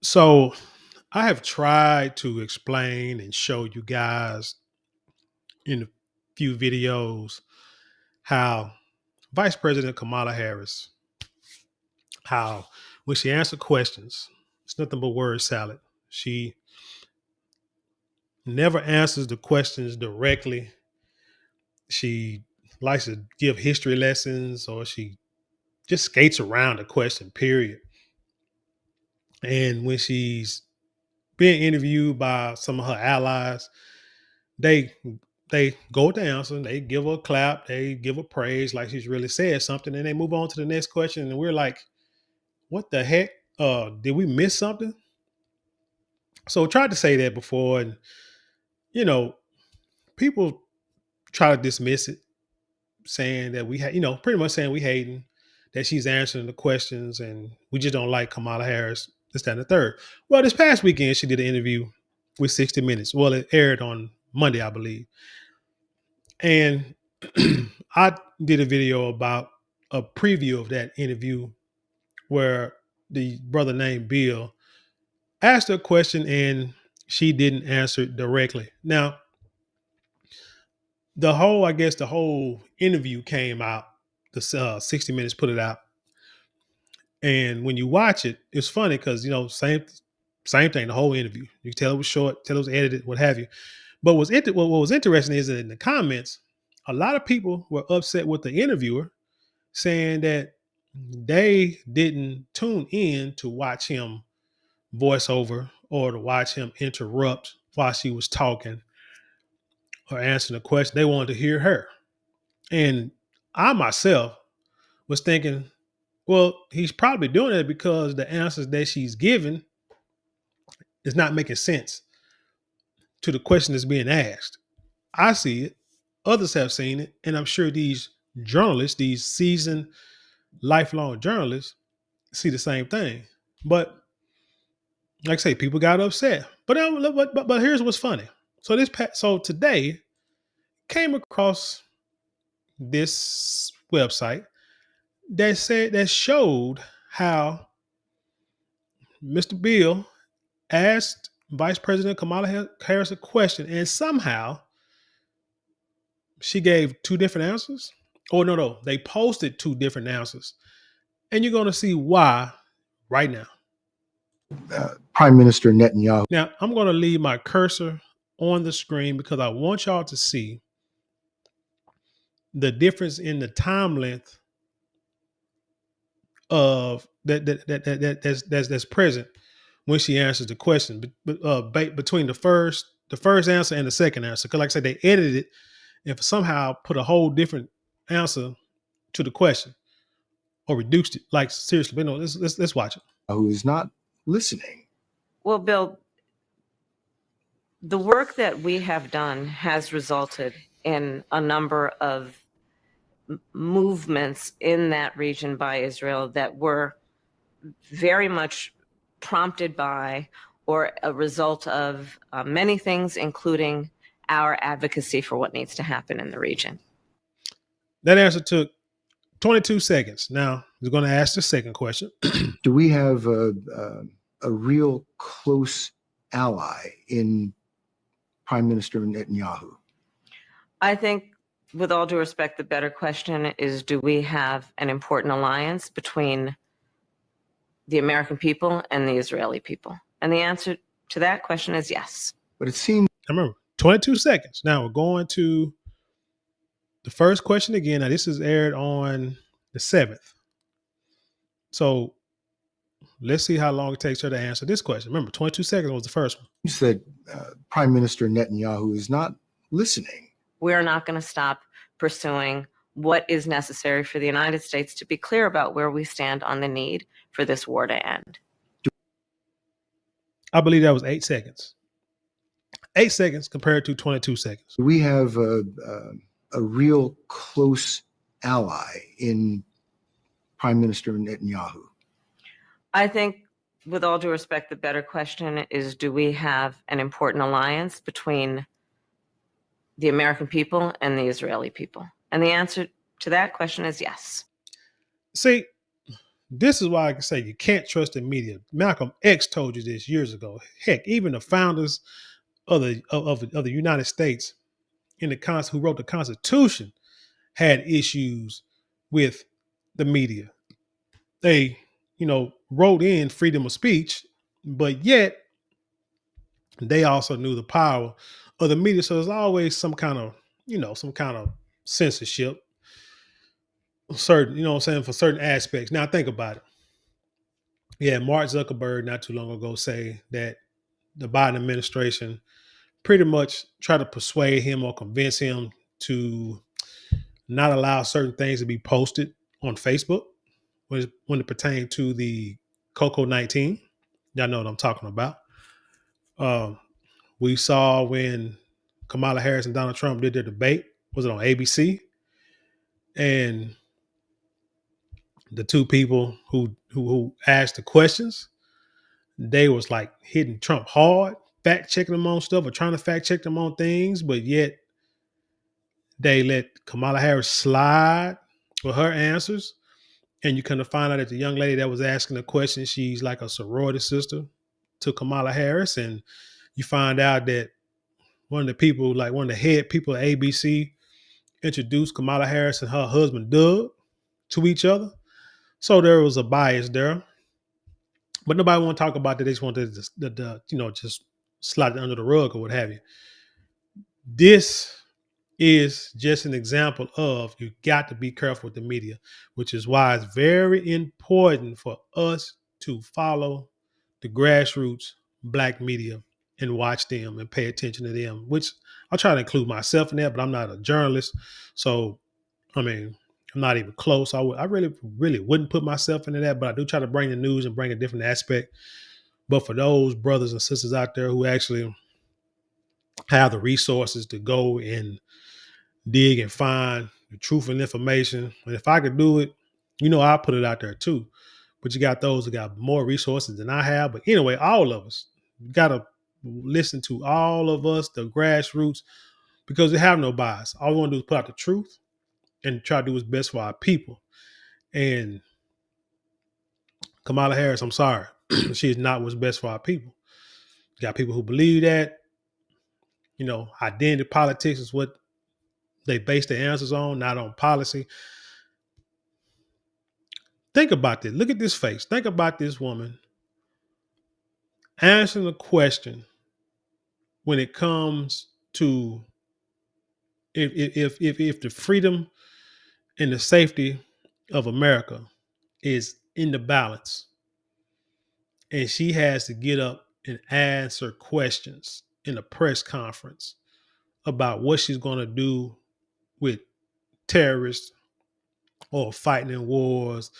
So I have tried to explain and show you guys in a few videos how Vice President Kamala Harris, how when she answers questions, it's nothing but word salad. She never answers the questions directly. She likes to give history lessons or she just skates around the question, period. And when she's being interviewed by some of her allies, they they go with the answer, they give her a clap, they give her praise like she's really said something, and they move on to the next question. And we're like, what the heck? Did we miss something? So I tried to say that before, and you know, people try to dismiss it, saying that we had, pretty much saying we hating that she's answering the questions and we just don't like Kamala Harris, this, that, and the third. Well, this past weekend she did an interview with 60 Minutes. Well, it aired on Monday, I believe. And I did a video about a preview of that interview where the brother named Bill asked her a question and she didn't answer it directly. Now, the whole interview came out. The 60 Minutes put it out. And when you watch it, it's funny because, same thing, the whole interview. You can tell it was short, tell it was edited, what have you. But what was interesting is that in the comments, a lot of people were upset with the interviewer saying that they didn't tune in to watch him voice over or to watch him interrupt while she was talking or answering a question. They wanted to hear her. And I myself was thinking, well, he's probably doing it because the answers that she's giving is not making sense to the question that's being asked. I see it. Others have seen it. And I'm sure these journalists, these seasoned, lifelong journalists, see the same thing. But like I say, people got upset. But here's what's funny. So today came across this website that showed how Mr. Bill asked Vice President Kamala Harris a question, and somehow she gave two different answers. Oh no, they posted two different answers, and you're going to see why right now. Prime Minister Netanyahu. Now I'm going to leave my cursor on the screen because I want y'all to see the difference in the time length of that's present when she answers the question between the first answer and the second answer. Because like I said, they edited it and somehow put a whole different answer to the question or reduced it. Like seriously, but no, let's watch it. Who is not listening? Well, Bill, the work that we have done has resulted in a number of movements in that region by Israel that were very much prompted by or a result of many things, including our advocacy for what needs to happen in the region. That answer took 22 seconds. Now, we're going to ask the second question. Do we have a real close ally in Prime Minister Netanyahu? I think, with all due respect, the better question is, do we have an important alliance between the American people and the Israeli people? And the answer to that question is yes. But it seems... Remember, 22 seconds. Now we're going to the first question again. Now this is aired on the 7th. So let's see how long it takes her to answer this question. Remember, 22 seconds was the first one. You said Prime Minister Netanyahu is not listening. We are not going to stop pursuing what is necessary for the United States to be clear about where we stand on the need for this war to end. I believe that was 8 seconds. 8 seconds compared to 22 seconds. We have a real close ally in Prime Minister Netanyahu. I think, with all due respect, the better question is, do we have an important alliance between the American people and the Israeli people? And the answer to that question is yes. See, This is why I can say you can't trust the media. Malcolm X told you this years ago. Heck, even the founders of the United States who wrote the Constitution had issues with the media. They, wrote in freedom of speech, but yet they also knew the power of the media. So there's always some kind of censorship, certain, what I'm saying, for certain aspects. Now think about it. Yeah, Mark Zuckerberg not too long ago say that the Biden administration pretty much try to persuade him or convince him to not allow certain things to be posted on Facebook when it pertained to the Coco-19. Y'all know what I'm talking about. Um, we saw when Kamala Harris and Donald Trump did their debate. Was it on ABC? And the two people who asked the questions, they was like hitting Trump hard, fact checking him on stuff or trying to fact check them on things, but yet they let Kamala Harris slide with her answers. And you kind of find out that the young lady that was asking the question, she's like a sorority sister to Kamala Harris. And you find out that one of the people, like one of the head people at ABC, introduced Kamala Harris and her husband Doug to each other. So there was a bias there. But nobody want to talk about that. They just want to just slide it under the rug or what have you. This is just an example of you got to be careful with the media, which is why it's very important for us to follow the grassroots Black media and watch them and pay attention to them, which I'll try to include myself in that, but I'm not a journalist. So, I mean, I'm not even close. I really, really wouldn't put myself into that, but I do try to bring the news and bring a different aspect. But for those brothers and sisters out there who actually have the resources to go and dig and find the truth and information. And if I could do it, I'll put it out there too. But you got those that got more resources than I have. But anyway, all of us got to listen to all of us, the grassroots, because they have no bias. All we want to do is put out the truth and try to do what's best for our people. And Kamala Harris, I'm sorry, she is not what's best for our people. You got people who believe that, identity politics is what they base their answers on, not on policy. Think about this. Look at this face. Think about this woman answering the question when it comes to if the freedom and the safety of America is in the balance, and she has to get up and answer questions in a press conference about what she's going to do with terrorists or fighting in wars,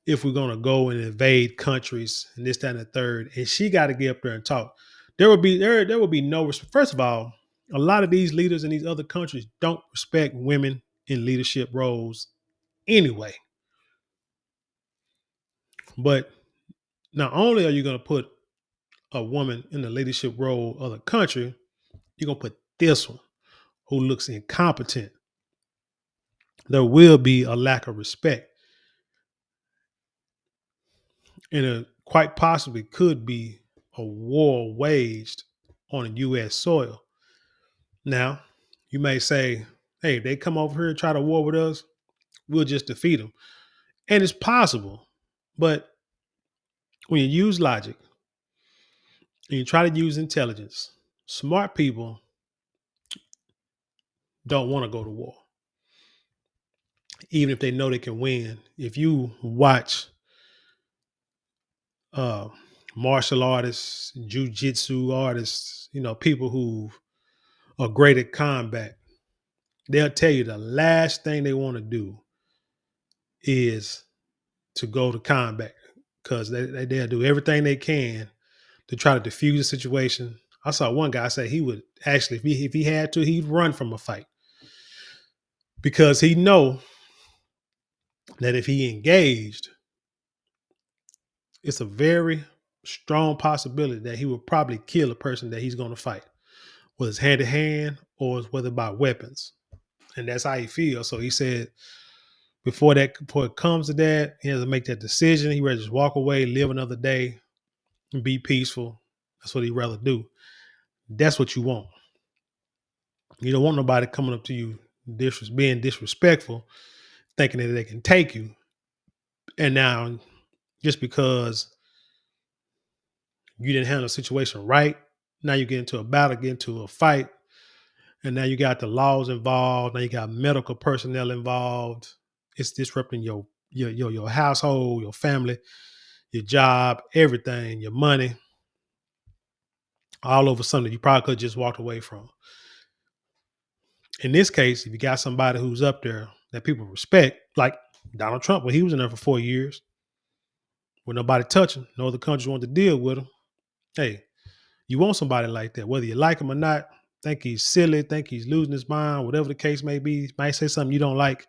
if we're going to go and invade countries and this, that, and the third. And she got to get up there and talk. There will be no respect. First of all, a lot of these leaders in these other countries don't respect women in leadership roles anyway. But not only are you going to put a woman in the leadership role of the country, you're going to put this one who looks incompetent. There will be a lack of respect. And it quite possibly could be a war waged on U.S. soil. Now, you may say, hey, if they come over here and try to war with us, we'll just defeat them. And it's possible. But when you use logic and you try to use intelligence, smart people don't want to go to war, even if they know they can win. If you watch uh, martial artists, jujitsu artists, people who are great at combat, they'll tell you the last thing they want to do is to go to combat because they'll do everything they can to try to defuse the situation. I saw one guy say he would actually, if he had to, he'd run from a fight because he know that if he engaged, it's a very strong possibility that he will probably kill a person that he's going to fight, whether it's hand to hand or whether by weapons. And that's how he feels. So he said, before it comes to that, he has to make that decision. He rather just walk away, live another day, and be peaceful. That's what he'd rather do. That's what you want. You don't want nobody coming up to you being disrespectful, thinking that they can take you. And now, just because you didn't handle the situation right, now you get into a battle, get into a fight, and now you got the laws involved. Now you got medical personnel involved. It's disrupting your household, your family, your job, everything, your money, all over something you probably could have just walked away from. In this case, if you got somebody who's up there that people respect, like Donald Trump, when he was in there for 4 years, with nobody touching, no other countries wanted to deal with him. Hey, you want somebody like that, whether you like him or not, think he's silly, think he's losing his mind, whatever the case may be, he might say something you don't like,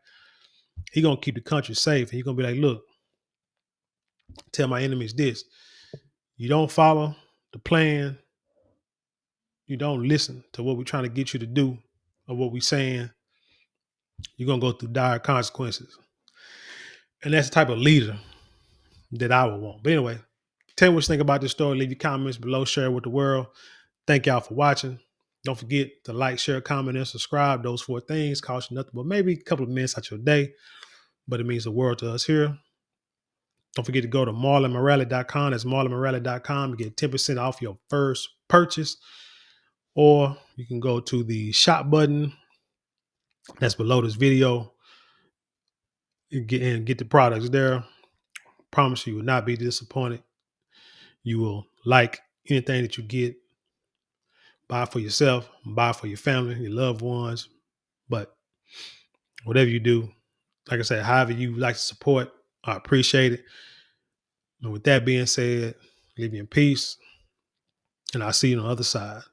he gonna keep the country safe. And he's gonna be like, look, tell my enemies this. You don't follow the plan, you don't listen to what we're trying to get you to do or what we're saying, you're gonna go through dire consequences. And that's the type of leader that I would want. But anyway, tell me what you think about this story. Leave your comments below, share it with the world. Thank y'all for watching. Don't forget to like, share, comment, and subscribe. Those 4 things cost you nothing but maybe a couple of minutes out your day, but it means the world to us here. Don't forget to go to marlonmorale.com. That's marlonmorale.com to get 10% off your first purchase. Or you can go to the shop button that's below this video and get the products there. Promise you will not be disappointed. You will like anything that you get. Buy for yourself, buy for your family, your loved ones. But whatever you do, like I said, however you like to support, I appreciate it. And with that being said, leave you in peace. And I'll see you on the other side.